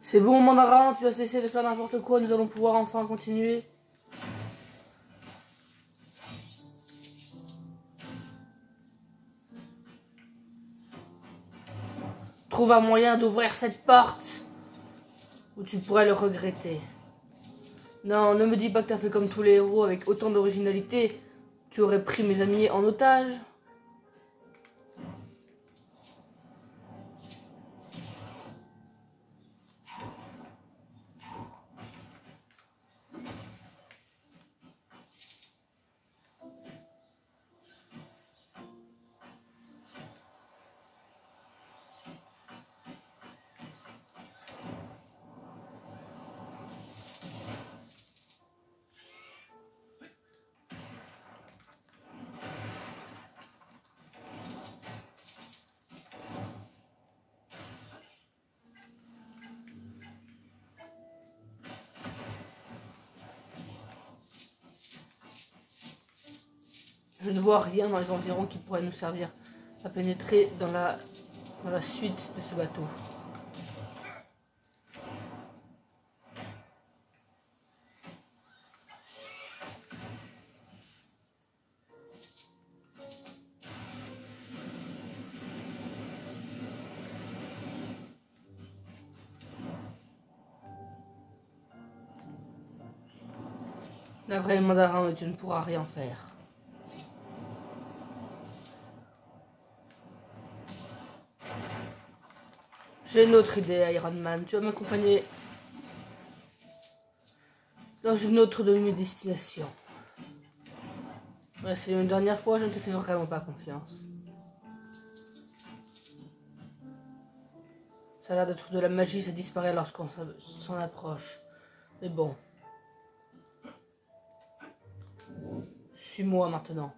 C'est bon, mandarin, tu vas cesser de faire n'importe quoi, nous allons pouvoir enfin continuer. Trouve un moyen d'ouvrir cette porte, ou tu pourrais le regretter. Non, ne me dis pas que t'as fait comme tous les héros avec autant d'originalité. Tu aurais pris mes amis en otage. Je ne vois rien dans les environs qui pourrait nous servir à pénétrer dans la suite de ce bateau. La vraie mandarin, mais tu ne pourras rien faire. J'ai une autre idée, Iron Man. Tu vas m'accompagner dans une autre de mes destinations. Ouais, c'est une dernière fois, je ne te fais vraiment pas confiance. Ça a l'air d'être de la magie, ça disparaît lorsqu'on s'en approche. Mais bon. Suis-moi maintenant.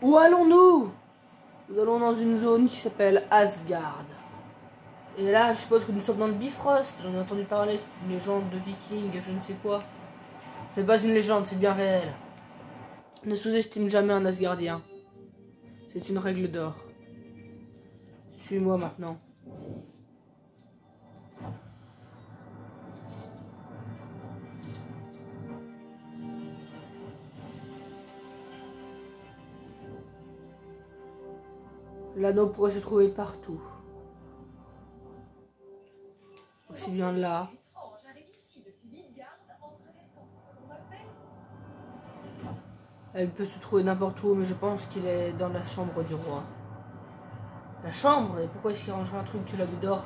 Où allons-nous? Nous allons dans une zone qui s'appelle Asgard. Et là, je suppose que nous sommes dans le Bifrost. J'en ai entendu parler, c'est une légende de viking, je ne sais quoi. C'est pas une légende, c'est bien réel. Ne sous-estime jamais un Asgardien. C'est une règle d'or. Suis-moi maintenant. L'anneau pourrait se trouver partout. Aussi bien là. Elle peut se trouver n'importe où, mais je pense qu'il est dans la chambre du roi. La chambre? Et pourquoi est-ce qu'il rangerait un truc tu l'as vu d'or?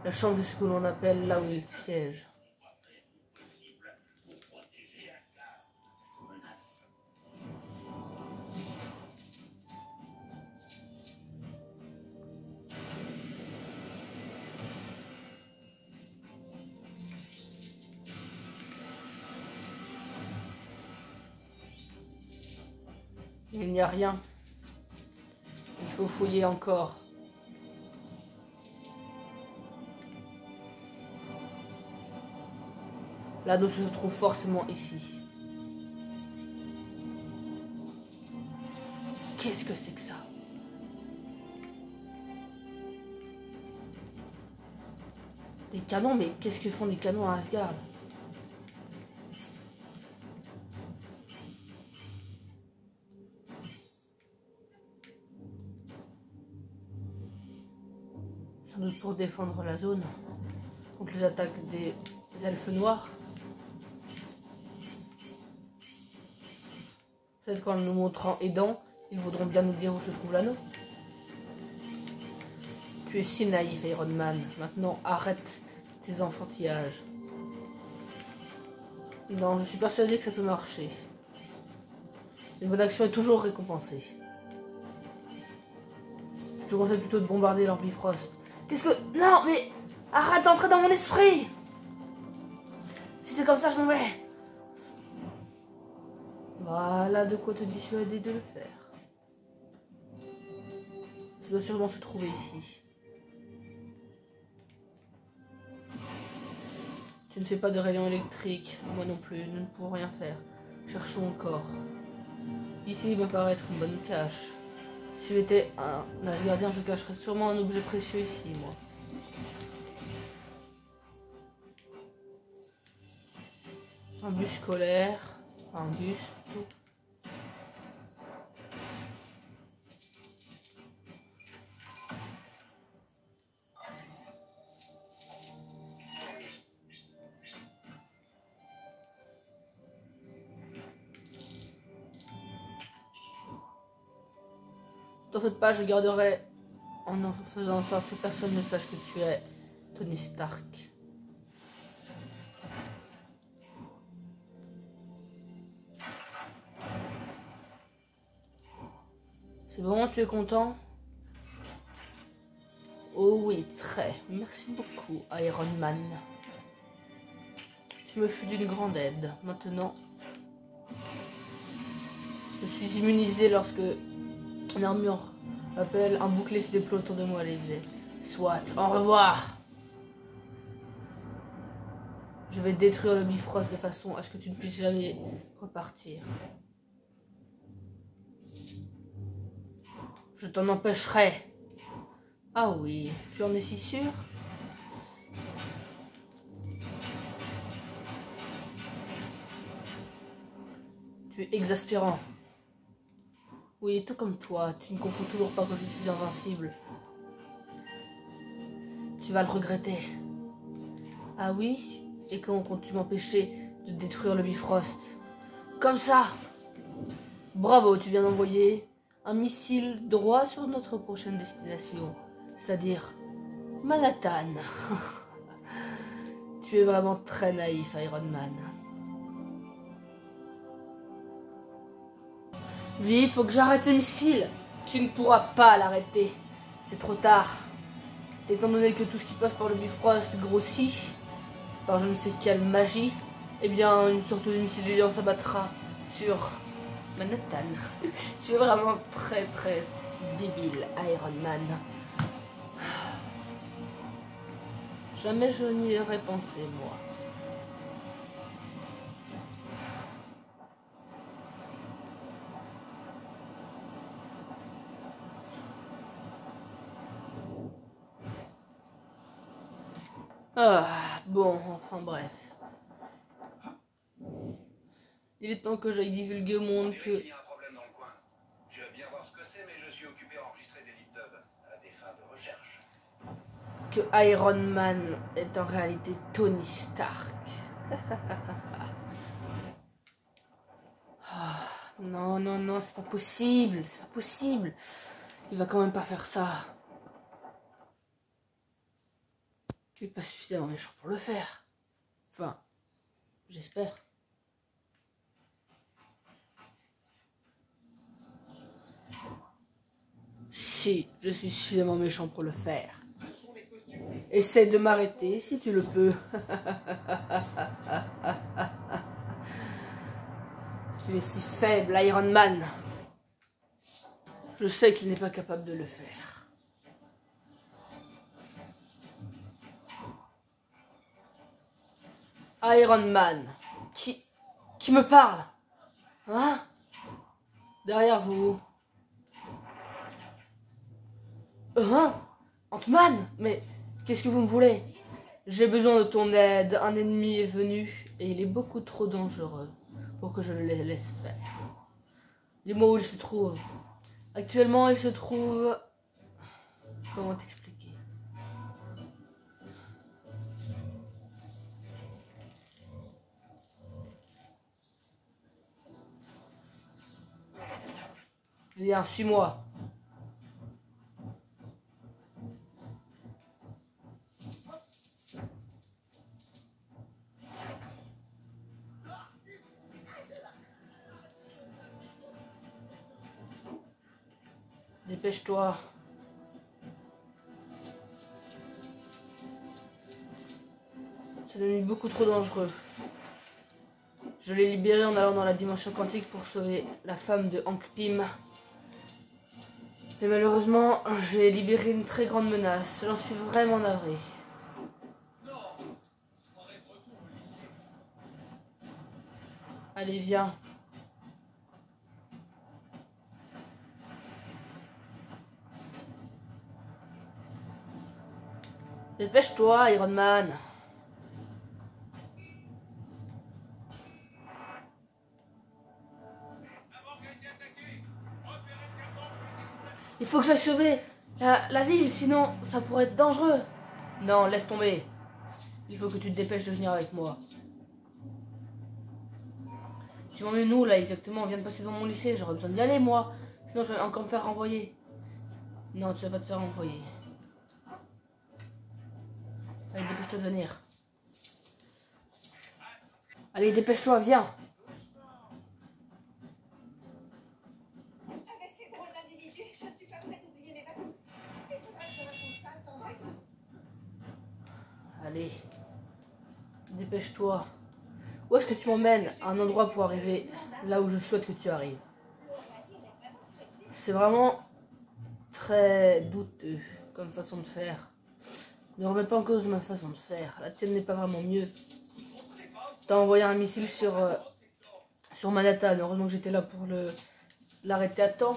La chambre, c'est ce que l'on appelle là où il siège. Il n'y a rien. Il faut fouiller encore. L'anneau se trouve forcément ici. Qu'est-ce que c'est que ça? Des canons? Mais qu'est-ce que font des canons à Asgard? Sans doute pour défendre la zone contre les attaques des elfes noirs. Peut-être qu'en nous montrant aidant, ils voudront bien nous dire où se trouve l'anneau. Tu es si naïf, Iron Man. Maintenant, arrête tes enfantillages. Non, je suis persuadé que ça peut marcher. Une bonne action est toujours récompensée. Je te conseille plutôt de bombarder leur Bifrost. Qu'est-ce que... Non, mais... Arrête d'entrer dans mon esprit! Si c'est comme ça, je m'en vais. Voilà de quoi te dissuader de le faire. Ça doit sûrement se trouver ici. Tu ne fais pas de rayon électrique, moi non plus, nous ne pouvons rien faire. Cherchons encore. Ici il me paraît être une bonne cache. Si j'étais un gardien, je cacherais sûrement un objet précieux ici, moi. Un bus scolaire. Un bus, tout. T'en fais pas, je garderai en faisant en sorte que personne ne sache que tu es Tony Stark. C'est bon, tu es content? Oh oui, très. Merci beaucoup, Iron Man. Tu me fus d'une grande aide. Maintenant, je suis immunisé lorsque une armure appelle, un bouclier se déploie autour de moi, les ailes. Soit, au revoir. Je vais détruire le Bifrost de façon à ce que tu ne puisses jamais repartir. Je t'en empêcherai. Ah oui, tu en es si sûr? Tu es exaspérant. Oui, tout comme toi, tu ne comprends toujours pas que je suis invincible. Tu vas le regretter. Ah oui? Et quand comptes-tu m'empêcher de détruire le Bifrost? Comme ça! Bravo, tu viens d'envoyer un missile droit sur notre prochaine destination. C'est-à-dire Manhattan. Tu es vraiment très naïf, Iron Man. Vite, faut que j'arrête ce missile. Tu ne pourras pas l'arrêter. C'est trop tard. Étant donné que tout ce qui passe par le Bifrost grossit, par je ne sais quelle magie, eh bien, une sorte de missile géant s'abattra sur Manhattan. Tu es vraiment très très débile, Iron Man. Jamais je n'y aurais pensé, moi. Ah, bon, enfin bref. Il est temps que j'aille divulguer au monde que... Il y a un problème dans le coin. Je veux bien voir ce que c'est, mais je suis occupé à enregistrer des lip-dubs à des fins de recherche. Que Iron Man est en réalité Tony Stark. Ah, non, non, non, c'est pas possible, c'est pas possible. Il va quand même pas faire ça. Il est pas suffisamment méchant pour le faire. Enfin, j'espère. Si, je suis suffisamment méchant pour le faire. Essaie de m'arrêter si tu le peux. Tu es si faible, Iron Man. Je sais qu'il n'est pas capable de le faire. Iron Man. Qui me parle? Hein? Derrière vous. Hein? Ant-Man? Mais qu'est-ce que vous me voulez? J'ai besoin de ton aide. Un ennemi est venu et il est beaucoup trop dangereux pour que je le laisse faire. Dis-moi où il se trouve. Actuellement, il se trouve... Comment t'expliquer? Viens, suis-moi. Dépêche-toi. C'est devenu beaucoup trop dangereux. Je l'ai libéré en allant dans la dimension quantique pour sauver la femme de Hank Pym. Mais malheureusement, j'ai libéré une très grande menace. J'en suis vraiment navré. Allez, viens. Dépêche-toi, Iron Man. Il faut que j'aille sauver la ville, sinon ça pourrait être dangereux. Non, laisse tomber. Il faut que tu te dépêches de venir avec moi. Tu m'emmènes où là exactement? On vient de passer devant mon lycée, j'aurais besoin d'y aller moi. Sinon je vais encore me faire renvoyer. Non, tu vas pas te faire renvoyer. Allez, dépêche-toi de venir. Allez, dépêche-toi, viens. Avec ces drôles d'individus, je ne suis pas prête d'oublier mes vacances. Il faudrait que je retourne ça, attendre. Allez. Dépêche-toi. Où est-ce que tu m'emmènes? Un endroit pour arriver là où je souhaite que tu arrives. C'est vraiment très douteux comme façon de faire. Ne remets pas en cause ma façon de faire. La tienne n'est pas vraiment mieux. T'as envoyé un missile sur Manhattan. Heureusement que j'étais là pour l'arrêter à temps.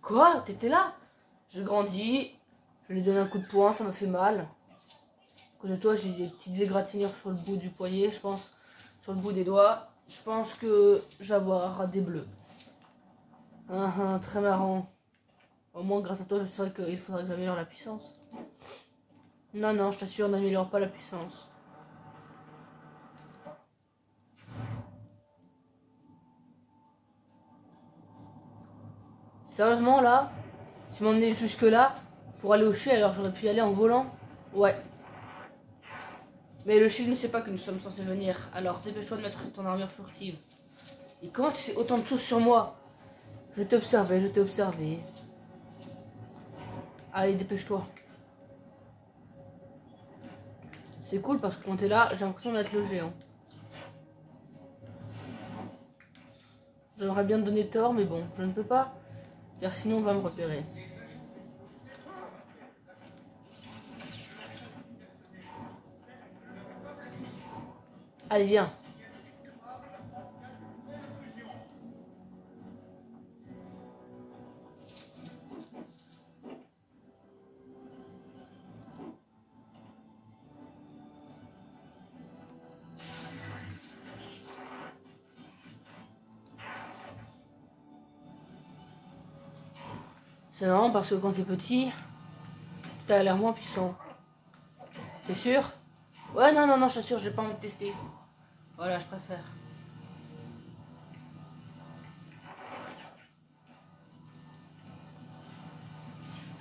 Quoi? T'étais là? J'ai grandi. Je lui ai donné un coup de poing, ça m'a fait mal. À cause de toi, j'ai des petites égratignures sur le bout du poignet, je pense. Sur le bout des doigts. Je pense que je vais avoir des bleus. Très marrant. Au moins, grâce à toi, je saurais qu'il faudrait que j'améliore la puissance. Non, non, je t'assure, n'améliore pas la puissance. Sérieusement, là, tu m'as emmené jusque là pour aller au CHU alors j'aurais pu y aller en volant? Ouais. Mais le CHU ne sait pas que nous sommes censés venir, alors dépêche-toi de mettre ton armure furtive. Et comment tu sais autant de choses sur moi? Je t'ai observé, je t'ai observé. Allez, dépêche-toi. C'est cool parce que quand t'es là, j'ai l'impression d'être le géant. J'aimerais bien te donner tort, mais bon, je ne peux pas. Car sinon on va me repérer. Allez, viens. C'est marrant parce que quand t'es petit, t'as l'air moins puissant. T'es sûr? Ouais, non, non, non, je suis sûr, j'ai pas envie de tester. Voilà, je préfère.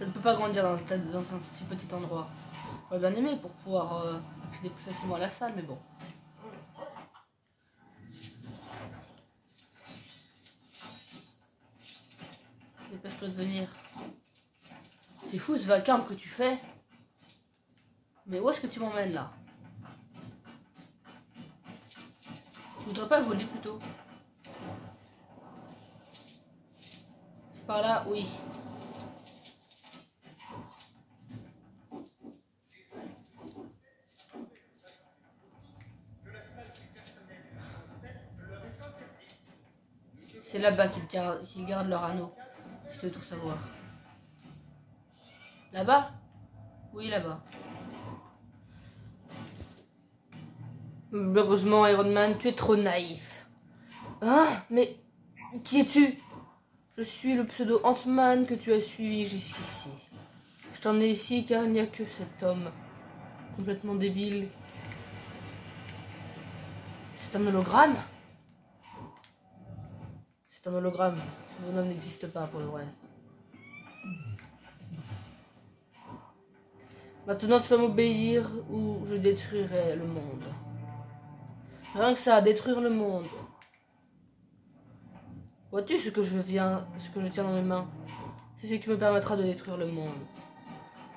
Je ne peux pas grandir dans un si petit endroit. J'aurais bien aimé pour pouvoir accéder plus facilement à la salle, mais bon. Dépêche-toi de venir. C'est fou ce vacarme que tu fais. Mais où est-ce que tu m'emmènes là? Tu voudrais pas voler plutôt? C'est par là? Oui. C'est là-bas qu'ils gardent leur anneau. Si tu veux tout savoir. Là-bas? Oui, là-bas. Heureusement, Iron Man, tu es trop naïf. Hein? Mais qui es-tu? Je suis le pseudo Ant-Man que tu as suivi jusqu'ici. Je t'emmène ici car il n'y a que cet homme complètement débile. C'est un hologramme? C'est un hologramme. Ce bonhomme n'existe pas pour le vrai. Maintenant tu vas m'obéir ou je détruirai le monde. Rien que ça, détruire le monde. Vois-tu ce que je tiens dans mes mains? C'est ce qui me permettra de détruire le monde.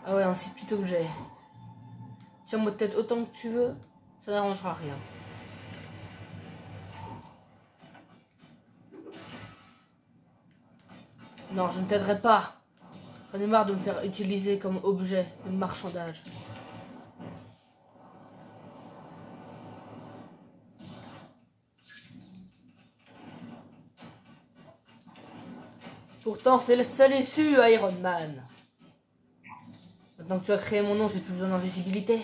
Ah ouais, un si petit objet. Tiens-moi tête autant que tu veux, ça n'arrangera rien. Non, je ne t'aiderai pas. J'en ai marre de me faire utiliser comme objet de marchandage. Pourtant, c'est le seul issue, Iron Man. Maintenant que tu as créé mon nom, j'ai plus besoin d'invisibilité.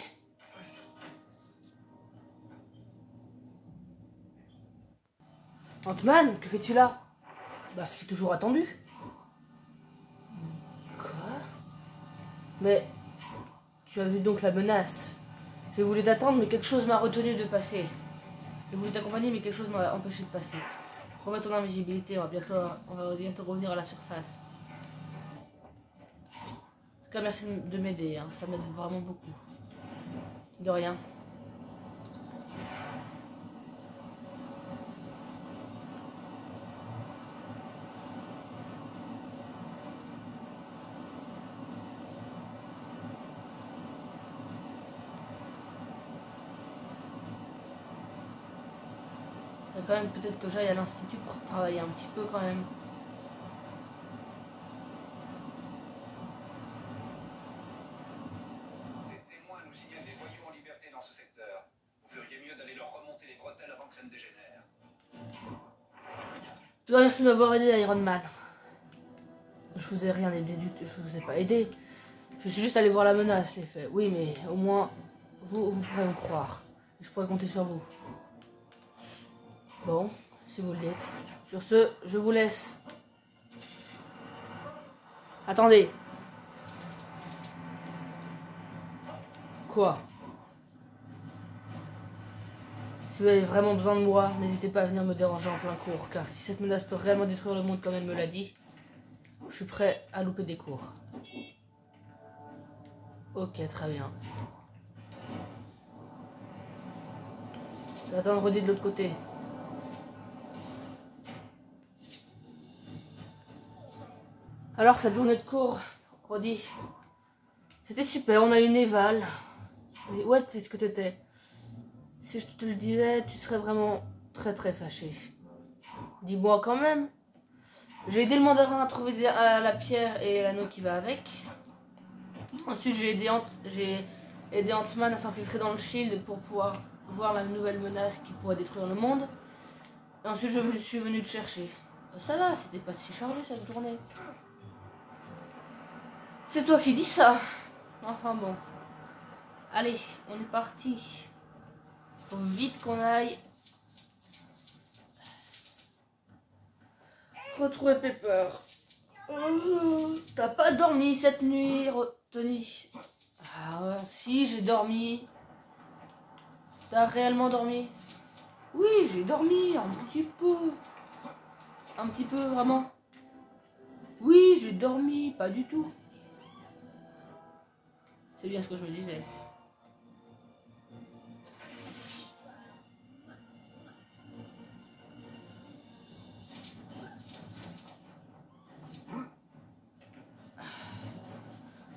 Ant-Man, que fais-tu là? Bah, je t'ai toujours attendu. Quoi? Mais tu as vu donc la menace. J'ai voulu t'attendre, mais quelque chose m'a retenu de passer. J'ai voulu t'accompagner, mais quelque chose m'a empêché de passer. Remets ton invisibilité, on va bientôt revenir à la surface. En tout cas, merci de m'aider, hein. Ça m'aide vraiment beaucoup. De rien. Quand même, peut-être que j'aille à l'institut pour travailler un petit peu quand même. Des témoins nous signalent des voyous en liberté dans ce secteur. Vous feriez mieux d'aller leur remonter les bretelles avant que ça ne dégénère. Tout merci de m'avoir aidé, Iron Man. Je vous ai rien aidé du tout, je vous ai pas aidé. Je suis juste allé voir la menace, les faits. Oui, mais au moins, vous pourrez me croire. Je pourrais compter sur vous. Bon, si vous le dites. Sur ce, je vous laisse. Attendez. Quoi? Si vous avez vraiment besoin de moi, n'hésitez pas à venir me déranger en plein cours, car si cette menace peut réellement détruire le monde comme elle me l'a dit, je suis prêt à louper des cours. Ok, très bien. Je vais attendre Roddy de l'autre côté. Alors, cette journée de cours, Roddy, c'était super, on a eu une éval. Mais ouais, c'est ce que t'étais. Si je te le disais, tu serais vraiment très très fâché. Dis-moi quand même. J'ai aidé le mandarin à trouver la pierre et l'anneau qui va avec. Ensuite, j'ai aidé Ant-Man à s'infiltrer dans le shield pour pouvoir voir la nouvelle menace qui pourrait détruire le monde. Et ensuite, je suis venu te chercher. Ça va, c'était pas si chargé cette journée. C'est toi qui dis ça. Enfin bon. Allez, on est parti. Faut vite qu'on aille retrouver Pepper. T'as pas dormi cette nuit, Tony? Ah ouais, si, j'ai dormi. T'as réellement dormi? Oui, j'ai dormi un petit peu. Un petit peu, vraiment. Oui, j'ai dormi, pas du tout. C'est bien ce que je me disais.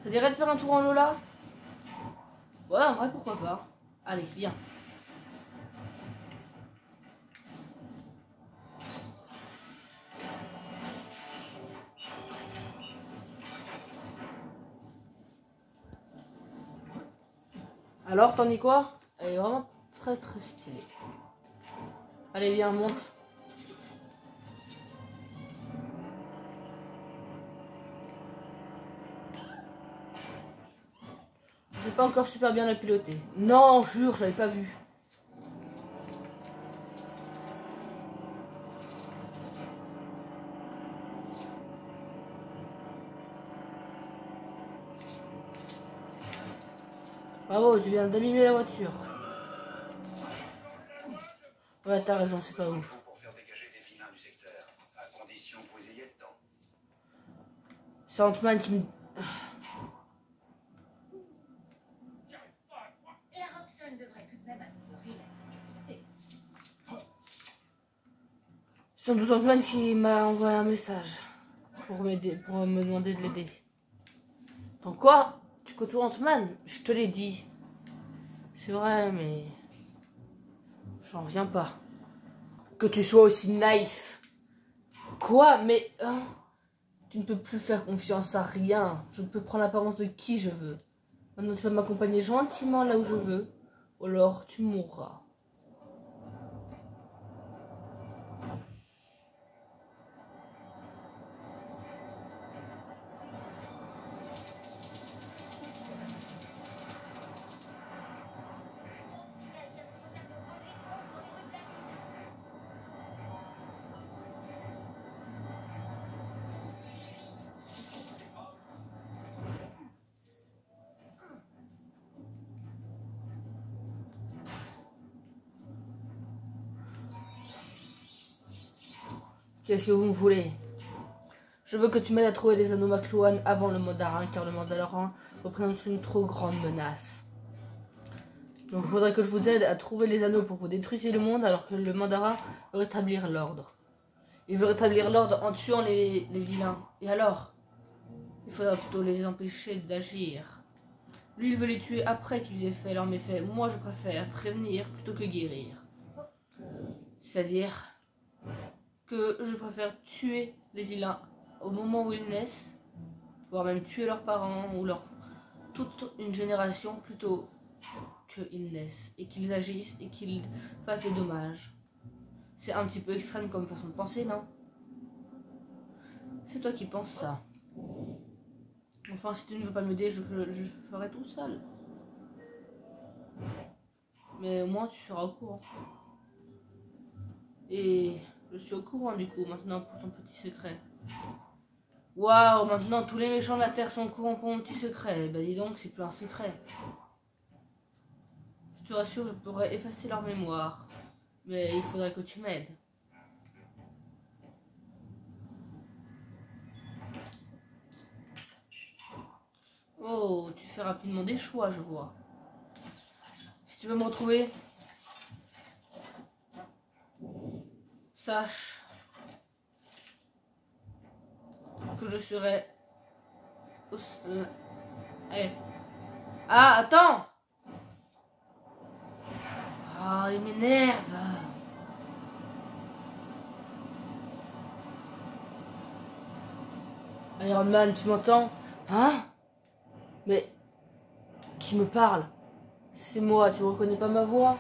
Ça dirait de faire un tour en Lola? Ouais, en vrai, pourquoi pas. Allez, viens. Alors, t'en dis quoi? Elle est vraiment très très stylée. Allez, viens, monte. J'ai pas encore super bien la piloter. Non, jure, j'avais pas vu. Bravo, tu viens d'abîmer la voiture. Ouais, t'as raison, c'est pas ouf. Pour faire dégager des vilains du secteur, à condition que vous ayez le temps. C'est Ant-Man qui me... La Roxane devrait tout de même améliorer la sécurité. C'est sans doute Ant-Man qui m'a envoyé un message pour m'aider, pour me demander de l'aider. Donc quoi? Tu côtoies Ant-Man? Je te l'ai dit. C'est vrai, mais... J'en reviens pas. Que tu sois aussi naïf. Quoi? Mais... Hein? Tu ne peux plus faire confiance à rien. Je peux prendre l'apparence de qui je veux. Maintenant, tu vas m'accompagner gentiment là où je veux. Ou alors, tu mourras. Qu'est-ce que vous me voulez? Je veux que tu m'aides à trouver les anneaux Makluan avant le Mandarin, car le Mandarin représente une trop grande menace. Donc il faudrait que je vous aide à trouver les anneaux pour que vous détruisiez le monde, alors que le Mandarin veut rétablir l'ordre. Il veut rétablir l'ordre en tuant les vilains. Et alors? Il faudra plutôt les empêcher d'agir. Lui, il veut les tuer après qu'ils aient fait leurs méfaits. Moi, je préfère prévenir plutôt que guérir. C'est-à-dire que je préfère tuer les vilains au moment où ils naissent, voire même tuer leurs parents ou toute une génération plutôt qu'ils naissent et qu'ils agissent et qu'ils fassent des dommages. C'est un petit peu extrême comme façon de penser, non? C'est toi qui penses ça. Enfin, si tu ne veux pas m'aider, je ferai tout seul. Mais au moins, tu seras au courant. Et je suis au courant du coup, maintenant, pour ton petit secret. Waouh, maintenant, tous les méchants de la Terre sont au courant pour mon petit secret. Bah dis donc, c'est plus un secret. Je te rassure, je pourrais effacer leur mémoire. Mais il faudrait que tu m'aides. Oh, tu fais rapidement des choix, je vois. Si tu veux me retrouver, sache que je serai... Allez. Ah, attends! Ah, il m'énerve. Iron Man, tu m'entends? Hein? Mais... Qui me parle? C'est moi, tu reconnais pas ma voix?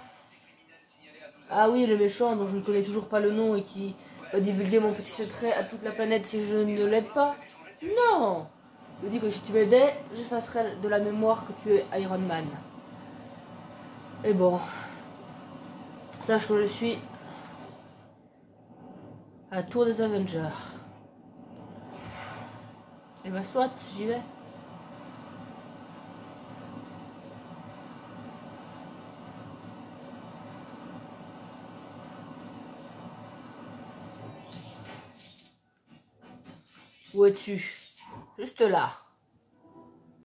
Ah oui, le méchant dont je ne connais toujours pas le nom et qui va divulguer mon petit secret à toute la planète si je ne l'aide pas? Non! Je dis que si tu m'aidais, j'effacerais de la mémoire que tu es Iron Man. Et bon... Sache que je suis à la tour des Avengers. Et bah soit, j'y vais. Où es-tu? Juste là.